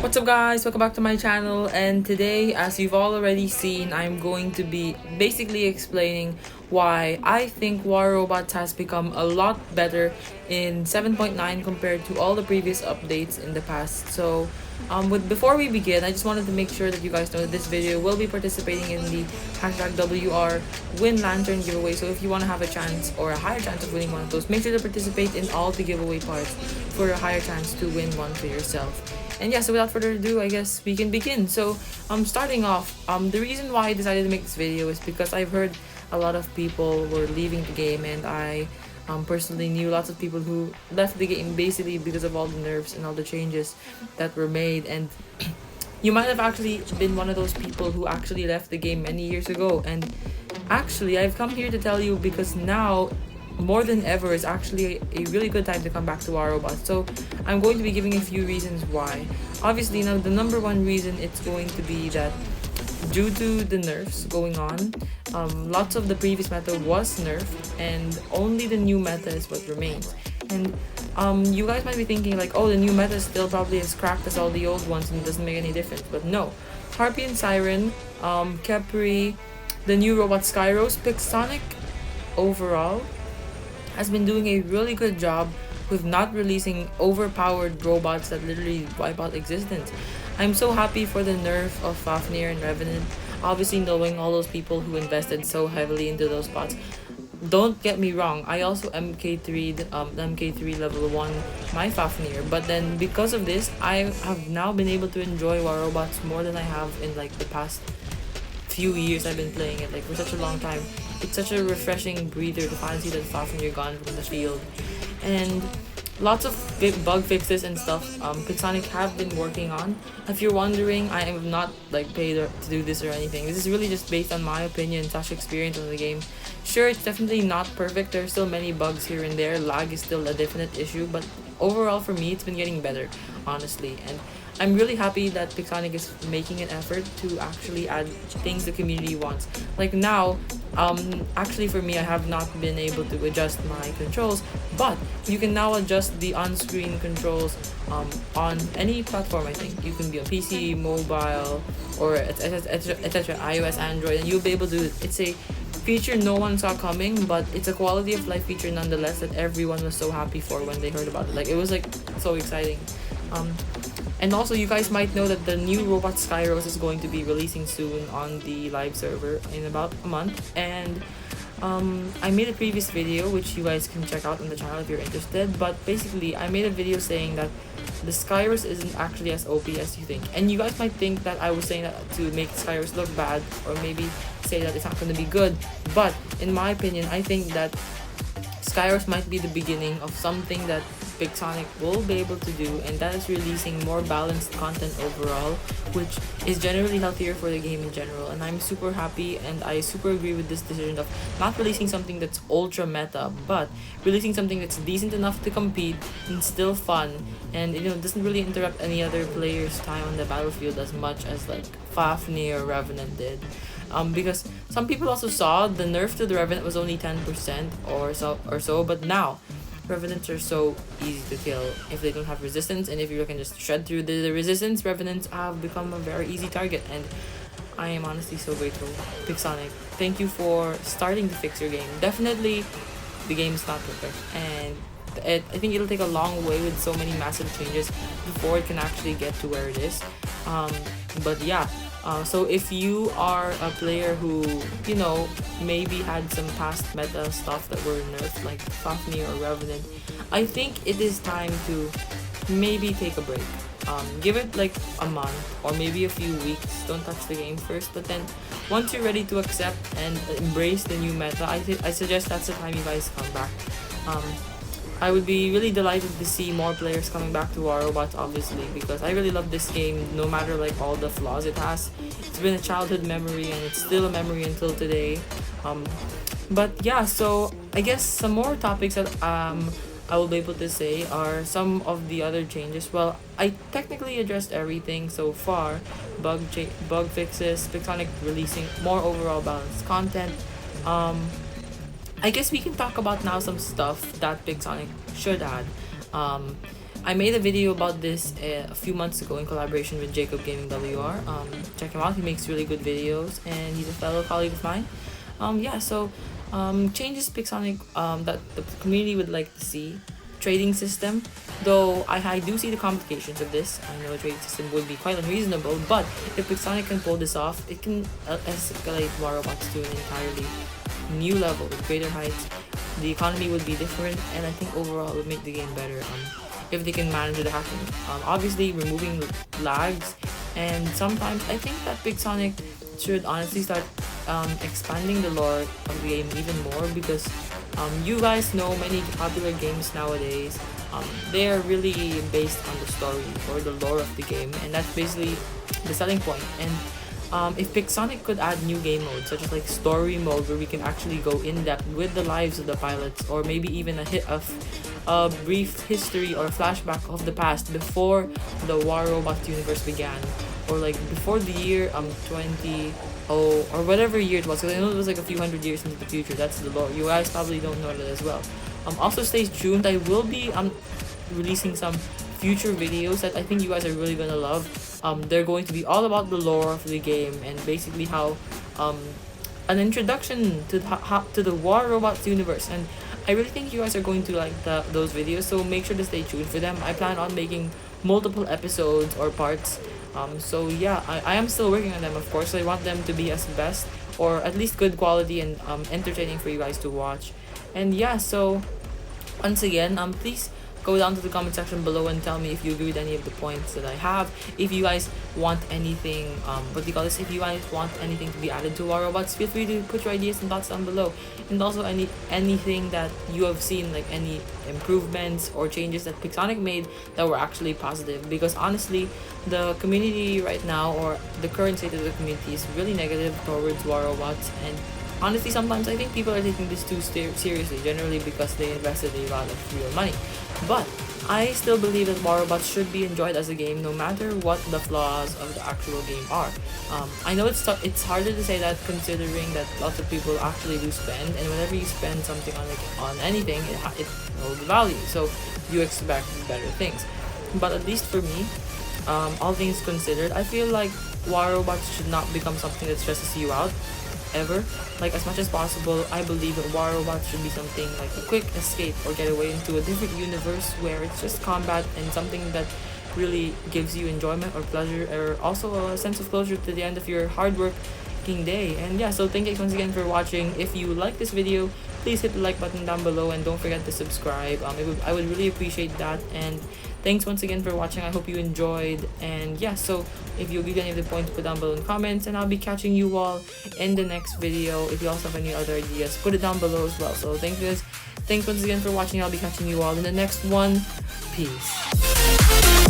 What's up guys, welcome back to my channel, and today, as you've all already seen, I'm going to be basically explaining why I think War Robots has become a lot better in 7.9 compared to all the previous updates in the past. So before we begin, I just wanted to make sure that you guys know that this video will be participating in the #WR Win Lantern giveaway. So if you want to have a chance or a higher chance of winning one of those, make sure to participate in all the giveaway parts for a higher chance to win one for yourself. And yeah, so without further ado, I guess we can begin. So starting off, the reason why I decided to make this video is because I've heard a lot of people were leaving the game, and I personally knew lots of people who left the game basically because of all the nerfs and all the changes that were made. And you might have actually been one of those people who actually left the game many years ago. And actually, I've come here to tell you because now more than ever is actually a really good time to come back to our robots. So I'm going to be giving a few reasons why. Obviously, now the number one reason, it's going to be that due to the nerfs going on, lots of the previous meta was nerfed and only the new meta is what remains. And you guys might be thinking like, oh, the new meta is still probably as cracked as all the old ones and it doesn't make any difference. But no, Harpy and Siren, Kepri, the new robot Skyros, Pixonic overall has been doing a really good job with not releasing overpowered robots that literally wipe out existence. I'm so happy for the nerf of Fafnir and Revenant. Obviously, knowing all those people who invested so heavily into those spots. Don't get me wrong, I also MK3'd MK3 level 1 my Fafnir, but then because of this, I have now been able to enjoy War Robots more than I have in like the past few years I've been playing it, like for such a long time. It's such a refreshing breather to finally see that Fafnir gone from the field. And lots of bug fixes and stuff Pixonic have been working on. If you're wondering, I am not like paid to do this or anything. This is really just based on my opinion / experience of the game. Sure, it's definitely not perfect. There are still many bugs here and there. Lag is still a definite issue, but overall for me, it's been getting better, honestly. And I'm really happy that Pixonic is making an effort to actually add things the community wants. Like now, actually for me, I have not been able to adjust my controls, but you can now adjust the on-screen controls on any platform. I think you can be on PC, mobile, or etc. iOS, Android, and you'll be able to. It's a feature no one saw coming, but it's a quality of life feature nonetheless that everyone was so happy for when they heard about it. Like it was like so exciting. And also, you guys might know that the new robot Skyros is going to be releasing soon on the live server in about a month. And I made a previous video which you guys can check out on the channel if you're interested. But basically, I made a video saying that the Skyros isn't actually as OP as you think. And you guys might think that I was saying that to make Skyros look bad, or maybe say that it's not going to be good. But in my opinion, I think that Skyros might be the beginning of something that Pixonic will be able to do, and that is releasing more balanced content overall, which is generally healthier for the game in general. And I'm super happy, and I super agree with this decision of not releasing something that's ultra meta, but releasing something that's decent enough to compete and still fun, and doesn't really interrupt any other player's time on the battlefield as much as like Fafnir or Revenant did. Because some people also saw the nerf to the Revenant was only 10% or so, but now Revenants are so easy to kill if they don't have resistance, and if you can just shred through the resistance, Revenants have become a very easy target. And I am honestly so grateful. Pixonic, thank you for starting to fix your game. Definitely the game is not perfect, and I think it'll take a long way with so many massive changes before it can actually get to where it is. But yeah, so if you are a player who maybe had some past meta stuff that were nerfed like Fafnir or Revenant, I think it is time to maybe take a break. Give it like a month or maybe a few weeks. Don't touch the game first, but then once you're ready to accept and embrace the new meta, I suggest that's the time you guys come back. I would be really delighted to see more players coming back to War Robots, obviously, because I really love this game no matter like all the flaws it has. It's been a childhood memory and it's still a memory until today. But yeah, so I guess some more topics that I will be able to say are some of the other changes. Well, I technically addressed everything so far. Bug fixes, Pixonic releasing more overall balanced content. I guess we can talk about now some stuff that Pixonic should add. I made a video about this a few months ago in collaboration with Jacob Gaming WR. Check him out, he makes really good videos and he's a fellow colleague of mine. Changes Pixonic that the community would like to see. Trading system, though I do see the complications of this. I know a trading system would be quite unreasonable, but if Pixonic can pull this off, it can escalate WarRobots to an entirely new level with greater heights. The economy would be different, and I think overall it would make the game better if they can manage the hacking. Obviously, removing lags, and sometimes I think that Pixonic should honestly start expanding the lore of the game even more, because you guys know many popular games nowadays, they are really based on the story or the lore of the game, and that's basically the selling point. And if Pixonic could add new game modes such as like story mode, where we can actually go in depth with the lives of the pilots, or maybe even a brief history or flashback of the past before the War Robot universe began, or like before the year 20 or whatever year it was, because I know it was like a few hundred years into the future. That's the lore. You guys probably don't know that as well. Also stay tuned. I will be releasing some future videos that I think you guys are really gonna love. They're going to be all about the lore of the game, and basically how an introduction to the War Robots universe, and I really think you guys are going to like those videos, so make sure to stay tuned for them. I plan on making multiple episodes or parts. So yeah, I am still working on them, of course. I want them to be as best, or at least good quality, and entertaining for you guys to watch. And yeah, so once again, please go down to the comment section below and tell me if you agree with any of the points that I have. If you guys want anything, if you guys want anything to be added to our robots, feel free to put your ideas and thoughts down below. And also anything that you have seen, like any improvements or changes that Pixonic made that were actually positive. Because honestly, the community right now, or the current state of the community, is really negative towards war robots, and honestly, sometimes I think people are taking this too seriously, generally because they invested a lot of real money. But I still believe that War Robots should be enjoyed as a game, no matter what the flaws of the actual game are. I know it's harder to say that, considering that lots of people actually do spend, and whenever you spend something on anything, it holds value, so you expect better things. But at least for me, all things considered, I feel like War Robots should not become something that stresses you out ever. Like, as much as possible, I believe that War Robots should be something like a quick escape or getaway into a different universe, where it's just combat and something that really gives you enjoyment or pleasure, or also a sense of closure to the end of your hard working day. And yeah, so thank you once again for watching. If you like this video, please hit the like button down below, and don't forget to subscribe. I would really appreciate that. And thanks once again for watching. I hope you enjoyed. And yeah, so if you agree with any of the points, put down below in comments, and I'll be catching you all in the next video. If you also have any other ideas, put it down below as well. So thanks guys, thanks once again for watching. I'll be catching you all in the next one. Peace.